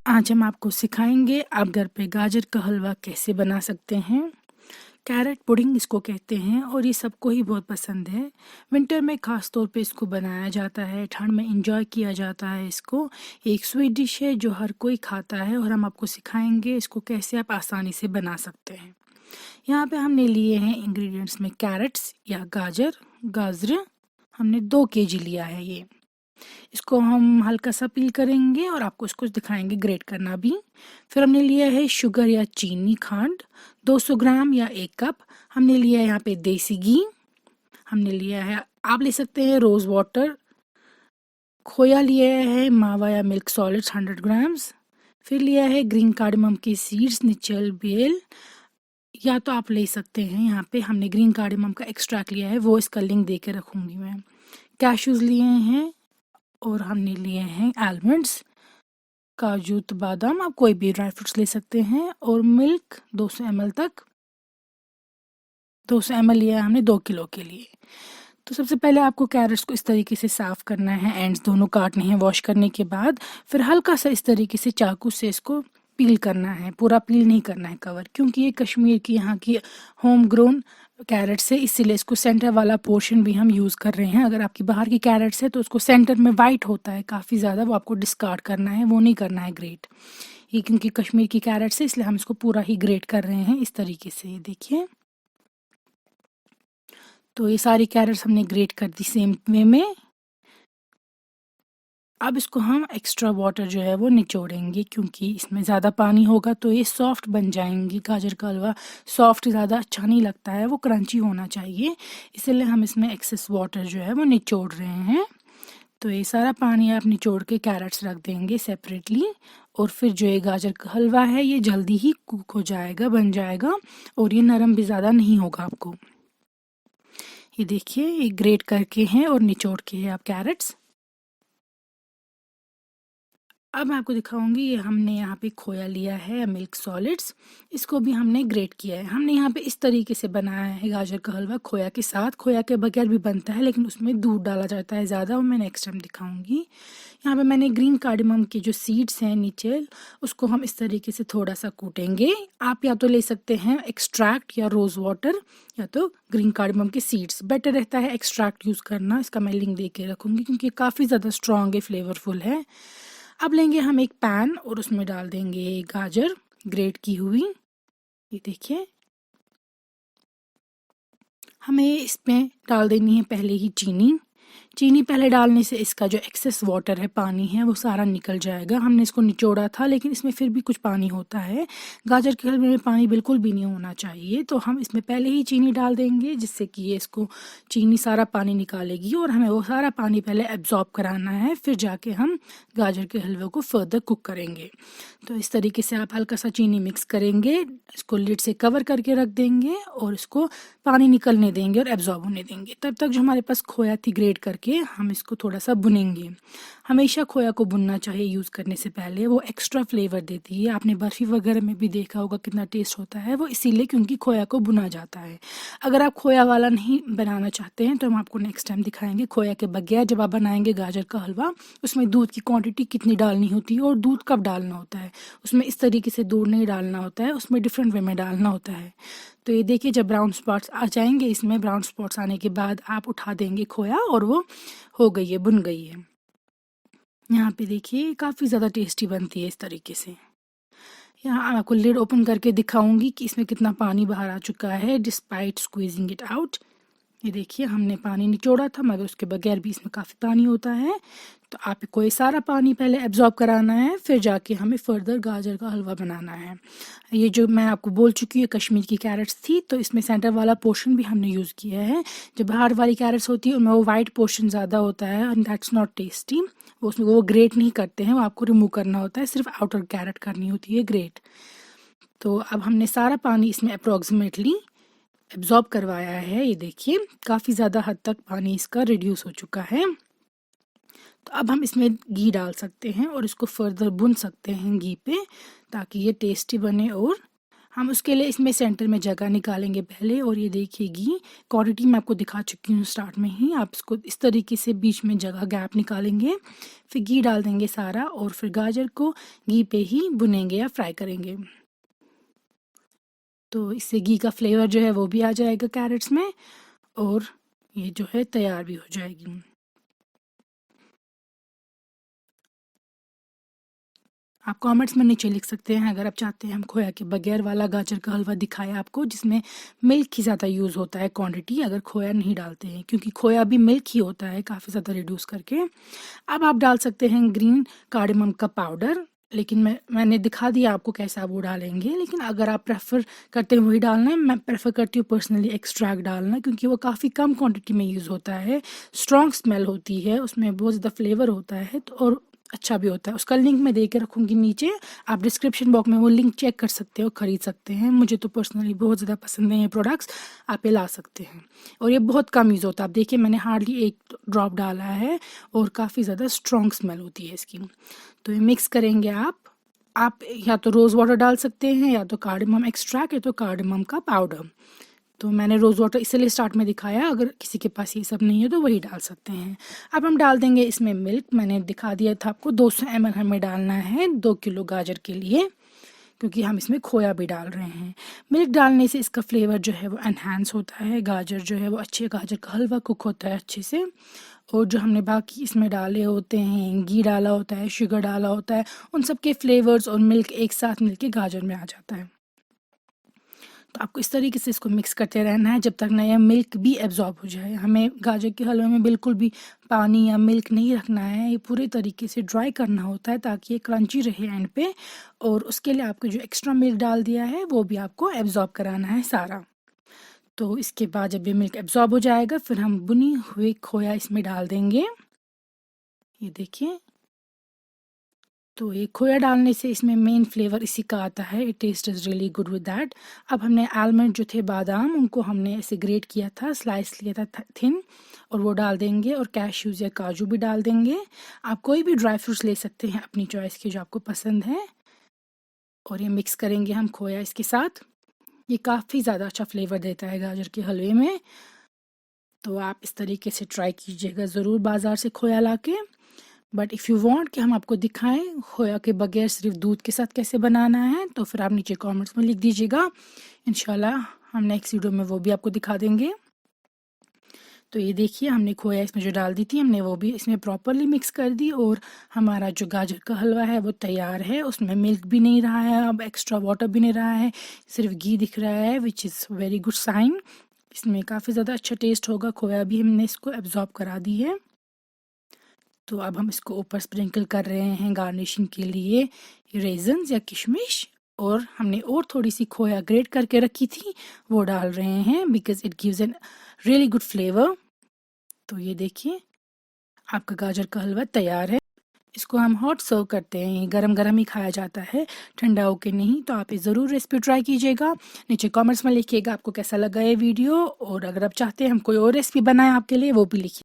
आज हम आपको सिखाएंगे आप घर पे गाजर का हलवा कैसे बना सकते हैं। कैरेट पुडिंग इसको कहते हैं और ये सबको ही बहुत पसंद है। विंटर में ख़ास तौर पे इसको बनाया जाता है, ठंड में इंजॉय किया जाता है इसको। एक स्वीट डिश है जो हर कोई खाता है और हम आपको सिखाएंगे इसको कैसे आप आसानी से बना सकते हैं। यहाँ पे हमने लिए हैं इंग्रेडिएंट्स में कैरेट्स या गाजर हमने 2 kg लिया है ये। इसको हम हल्का सा पील करेंगे और आपको इसको दिखाएंगे ग्रेट करना भी। फिर हमने लिया है शुगर या चीनी खांड 200 ग्राम या 1 कप। हमने लिया है यहाँ पे देसी घी। हमने लिया है, आप ले सकते हैं रोज़ वाटर। खोया लिया है मावा या मिल्क सॉलिड्स 100 ग्राम्स। फिर लिया है ग्रीन कार्डमम के सीड्स निचल बेल, या तो आप ले सकते हैं, यहाँ पे हमने ग्रीन कार्डमम का एक्सट्रैक्ट लिया है, वो इसका लिंक दे के रखूँगी मैं। कैश्यूज़ लिए हैं और हमने लिए हैं आलमंड्स, काजू तो बादाम, आप कोई भी ड्राई फ्रूट्स ले सकते हैं। और मिल्क 200 ml तक, 200 ml लिया है हमने 2 किलो के लिए। तो सबसे पहले आपको कैरेट्स को इस तरीके से साफ़ करना है, एंड्स दोनों काटने हैं वॉश करने के बाद। फिर हल्का सा इस तरीके से चाकू से इसको पील करना है, पूरा पील नहीं करना है कवर, क्योंकि ये कश्मीर की यहाँ की होम ग्रोन कैरेट्स है, इसीलिए इसको सेंटर वाला पोर्शन भी हम यूज़ कर रहे हैं। अगर आपकी बाहर की कैरेट्स है तो उसको सेंटर में वाइट होता है काफ़ी ज़्यादा, वो आपको डिस्कार्ड करना है, वो नहीं करना है ग्रेट। ये क्योंकि कश्मीर की कैरेट्स है इसलिए हम इसको पूरा ही ग्रेट कर रहे हैं इस तरीके से। ये देखिए, तो ये सारी कैरेट्स हमने ग्रेट कर दी सेम वे में। अब इसको हम एक्स्ट्रा वाटर जो है वो निचोड़ेंगे, क्योंकि इसमें ज़्यादा पानी होगा तो ये सॉफ्ट बन जाएंगी। गाजर का हलवा सॉफ्ट ज़्यादा अच्छा नहीं लगता है, वो क्रंची होना चाहिए, इसलिए हम इसमें एक्सेस वाटर जो है वो निचोड़ रहे हैं। तो ये सारा पानी आप निचोड़ के कैरेट्स रख देंगे सेपरेटली, और फिर जो ये गाजर का हलवा है ये जल्दी ही कुक हो जाएगा, बन जाएगा, और ये नरम भी ज़्यादा नहीं होगा आपको। ये देखिए, ये ग्रेट करके हैं और निचोड़ के हैं आप कैरेट्स। अब मैं आपको दिखाऊंगी, ये हमने यहाँ पे खोया लिया है मिल्क सॉलिड्स, इसको भी हमने ग्रेट किया है। हमने यहाँ पे इस तरीके से बनाया है गाजर का हलवा खोया के साथ, खोया के बगैर भी बनता है लेकिन उसमें दूध डाला जाता है ज़्यादा, और मैं नेक्स्ट टाइम दिखाऊंगी। यहाँ पे मैंने ग्रीन कार्डमम के जो सीड्स हैं नीचे, उसको हम इस तरीके से थोड़ा सा कूटेंगे। आप या तो ले सकते हैं एक्सट्रैक्ट या रोज़ वाटर, या तो ग्रीन कार्डमम के सीड्स। बेटर रहता है एक्सट्रैक्ट यूज़ करना, इसका मैं लिंक दे के रखूँगी क्योंकि काफ़ी ज़्यादा स्ट्रॉन्ग है, फ्लेवरफुल है। अब लेंगे हम एक पैन और उसमें डाल देंगे गाजर ग्रेट की हुई। ये देखिए, हमें इसमें डाल देनी है पहले ही चीनी। चीनी पहले डालने से इसका जो एक्सेस वाटर है, पानी है, वो सारा निकल जाएगा। हमने इसको निचोड़ा था लेकिन इसमें फिर भी कुछ पानी होता है। गाजर के हलवे में पानी बिल्कुल भी नहीं होना चाहिए, तो हम इसमें पहले ही चीनी डाल देंगे, जिससे कि ये इसको चीनी सारा पानी निकालेगी और हमें वो सारा पानी पहले एब्जॉर्ब कराना है, फिर जाके हम गाजर के हलवे को फर्दर कुक करेंगे। तो इस तरीके से आप हल्का सा चीनी मिक्स करेंगे, इसको लिड से कवर करके रख देंगे और इसको पानी निकलने देंगे और एब्जॉर्ब होने देंगे। तब तक जो हमारे पास खोया थी ग्रेट करके, हम इसको थोड़ा सा भुनेंगे। हमेशा खोया को भुनना चाहिए यूज़ करने से पहले, वो एक्स्ट्रा फ्लेवर देती है। आपने बर्फ़ी वगैरह में भी देखा होगा कितना टेस्ट होता है, वो इसीलिए क्योंकि खोया को भुना जाता है। अगर आप खोया वाला नहीं बनाना चाहते हैं तो हम आपको नेक्स्ट टाइम दिखाएंगे खोया के बगैर जब आप बनाएंगे गाजर का हलवा, उसमें दूध की क्वांटिटी कितनी डालनी होती है और दूध कब डालना होता है। उसमें इस तरीके से दूध नहीं डालना होता है, उसमें डिफरेंट वे में डालना होता है। तो ये देखिए, जब ब्राउन स्पॉट्स आ जाएंगे, इसमें ब्राउन स्पॉट्स आने के बाद आप उठा देंगे खोया और वो हो गई है, बुन गई है। यहाँ पे देखिए, काफ़ी ज़्यादा टेस्टी बनती है इस तरीके से। यहाँ आपको लिड ओपन करके दिखाऊंगी कि इसमें कितना पानी बाहर आ चुका है डिस्पाइट स्क्वीजिंग इट आउट। ये देखिए, हमने पानी निचोड़ा था मगर उसके बगैर भी इसमें काफ़ी पानी होता है, तो आपको ये सारा पानी पहले एब्जॉर्ब कराना है, फिर जाके हमें फर्दर गाजर का हलवा बनाना है। ये जो मैं आपको बोल चुकी हूँ कश्मीर की कैरेट्स थी, तो इसमें सेंटर वाला पोर्शन भी हमने यूज़ किया है। जो बाहर वाली कैरेट्स होती है उनमें वो वाइट पोर्शन ज़्यादा होता है एंड दैट्स नॉट टेस्टी। वो उसमें वो ग्रेट नहीं करते हैं, वो आपको रिमूव करना होता है, सिर्फ आउटर कैरेट करनी होती है ग्रेट। तो अब हमने सारा पानी इसमें अप्रॉक्सीमेटली एब्जॉर्ब करवाया है। ये देखिए, काफ़ी ज़्यादा हद तक पानी इसका रिड्यूस हो चुका है। तो अब हम इसमें घी डाल सकते हैं और इसको फर्दर भून सकते हैं घी पे, ताकि ये टेस्टी बने और हम उसके लिए इसमें सेंटर में जगह निकालेंगे पहले, और ये देखिए घी क्वांटिटी मैं आपको दिखा चुकी हूँ स्टार्ट में ही। आप इसको इस तरीके से बीच में जगह गैप निकालेंगे, फिर घी डाल देंगे सारा, और फिर गाजर को घी पे ही भुनेंगे या फ्राई करेंगे। तो इससे घी का फ्लेवर जो है वो भी आ जाएगा कैरेट्स में, और ये जो है तैयार भी हो जाएगी। आप कमेंट्स में नीचे लिख सकते हैं अगर आप चाहते हैं हम खोया के बगैर वाला गाजर का हलवा दिखाएं आपको, जिसमें मिल्क ही ज़्यादा यूज़ होता है क्वांटिटी, अगर खोया नहीं डालते हैं, क्योंकि खोया भी मिल्क ही होता है काफ़ी ज़्यादा रिड्यूस करके। अब आप डाल सकते हैं ग्रीन कार्डेमम का पाउडर, लेकिन मैंने दिखा दिया आपको कैसे आप वो डालेंगे, लेकिन अगर आप प्रेफर करते हैं वही डालना है। मैं प्रेफर करती हूँ पर्सनली एक्सट्रैक्ट डालना, क्योंकि वो काफ़ी कम क्वांटिटी में यूज़ होता है, स्ट्रॉन्ग स्मेल होती है उसमें, बहुत ज़्यादा फ्लेवर होता है, तो और अच्छा भी होता है। उसका लिंक मैं दे के रखूँगी नीचे, आप डिस्क्रिप्शन बॉक्स में वो लिंक चेक कर सकते हो, ख़रीद सकते हैं। मुझे तो पर्सनली बहुत ज़्यादा पसंद है ये प्रोडक्ट्स, आप ये ला सकते हैं। और ये बहुत कम यूज़ होता है, आप देखिए मैंने हार्डली 1 ड्रॉप डाला है, और काफ़ी ज़्यादा स्ट्रॉन्ग स्मेल होती है इसकी। तो ये मिक्स करेंगे आप या तो रोज़ वाटर डाल सकते हैं, या तो कार्डेमम एक्सट्रैक्ट, या तो कार्डेमम का पाउडर। तो मैंने रोज़ वाटर इसलिए स्टार्ट में दिखाया, अगर किसी के पास ये सब नहीं है तो वही डाल सकते हैं। अब हम डाल देंगे इसमें मिल्क, मैंने दिखा दिया था आपको 200 ml हमें डालना है 2 किलो गाजर के लिए, क्योंकि हम इसमें खोया भी डाल रहे हैं। मिल्क डालने से इसका फ्लेवर जो है वो एनहांस होता है, गाजर जो है वो अच्छे, गाजर का हलवा कुक होता है अच्छे से। और जो हमने बाकी इसमें डाले होते हैं, घी डाला होता है, शुगर डाला होता है, उन सब के फ्लेवर्स और मिल्क एक साथ मिलके गाजर में आ जाता है। तो आपको इस तरीके से इसको मिक्स करते रहना है जब तक नया मिल्क भी एब्जॉर्ब हो जाए। हमें गाजर के हलवे में बिल्कुल भी पानी या मिल्क नहीं रखना है, ये पूरे तरीके से ड्राई करना होता है ताकि ये क्रंची रहे एंड पे। और उसके लिए आपको जो एक्स्ट्रा मिल्क डाल दिया है वो भी आपको एब्जॉर्ब कराना है सारा। तो इसके बाद जब ये मिल्क एब्जॉर्ब हो जाएगा, फिर हम भुनी हुई खोया इसमें डाल देंगे। ये देखिए, तो ये खोया डालने से इसमें मेन फ्लेवर इसी का आता है, it taste is really good with that. अब हमने आलमंड जो थे बादाम, उनको हमने ऐसे ग्रेट किया था, स्लाइस लिया था थिन, और वो डाल देंगे, और कैश्यूज़ या काजू भी डाल देंगे। आप कोई भी ड्राई फ्रूट्स ले सकते हैं अपनी चॉइस के जो आपको पसंद है। और ये मिक्स करेंगे हम खोया इसके साथ। ये काफ़ी ज़्यादा अच्छा फ्लेवर देता है गाजर के हलवे में। तो आप इस तरीके से ट्राई कीजिएगा ज़रूर बाज़ार से खोया लाके। बट इफ़ यू वांट कि हम आपको दिखाएं खोया के बगैर सिर्फ दूध के साथ कैसे बनाना है, तो फिर आप नीचे कमेंट्स में लिख दीजिएगा, इंशाल्लाह हम नेक्स्ट वीडियो में वो भी आपको दिखा देंगे। तो ये देखिए, हमने खोया इसमें जो डाल दी थी, हमने वो भी इसमें प्रॉपरली मिक्स कर दी, और हमारा जो गाजर का हलवा है वो तैयार है। उसमें मिल्क भी नहीं रहा है, अब एक्स्ट्रा वाटर भी नहीं रहा है, सिर्फ घी दिख रहा है, which is very good sign. इसमें काफ़ी ज़्यादा अच्छा टेस्ट होगा, खोया भी हमने इसको एब्जॉर्ब करा दी है। तो अब हम इसको ऊपर स्प्रिंकल कर रहे हैं गार्निशिंग के लिए रेजन्स या किशमिश, और हमने और थोड़ी सी खोया ग्रेट करके रखी थी वो डाल रहे हैं, because it gives an really good flavour. तो ये देखिए, आपका गाजर का हलवा तैयार है। इसको हम हॉट सर्व करते हैं, गरम गरम ही खाया जाता है, ठंडा होके नहीं। तो आप ये ज़रूर रेसिपी ट्राई कीजिएगा, नीचे कमेंट्स में लिखिएगा आपको कैसा लगा ये वीडियो, और अगर आप चाहते हैं हम कोई और रेसिपी बनाएं आपके लिए वो भी लिखिए।